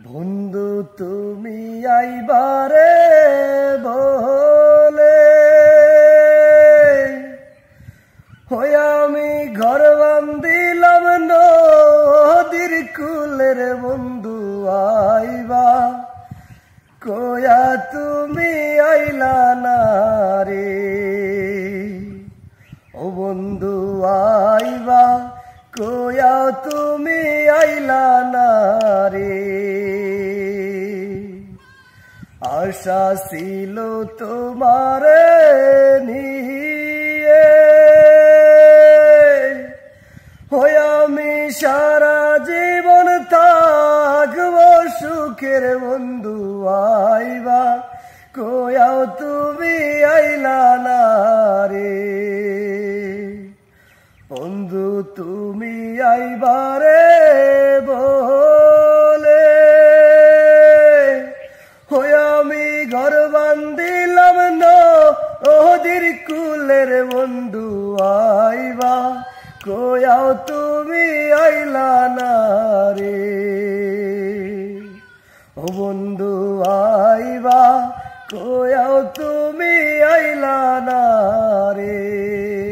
বন্ধু তুমি আইবারে বলে হই আমি ঘর বান্ধিলাম নদীর কুলের বন্ধু আইবা কয়া তুমি আইলা না রে ও বন্ধু আইবা কয়া তুমি আইলা না রে আশা ছিল তোমারে নিয়ে হই আমি সারা জীবন থাকব সুখের বন্ধু আইবা কয়াও তুমি আইলা না রে বন্ধু তুমি আইবারে বলে হই আমি ঘর বান্ধিলাম নদীর কুলের বন্ধু আইবা কয়াও তুমি আইলা না রে ও বন্ধু আইবা কয়াও তুমি আইলা না রে।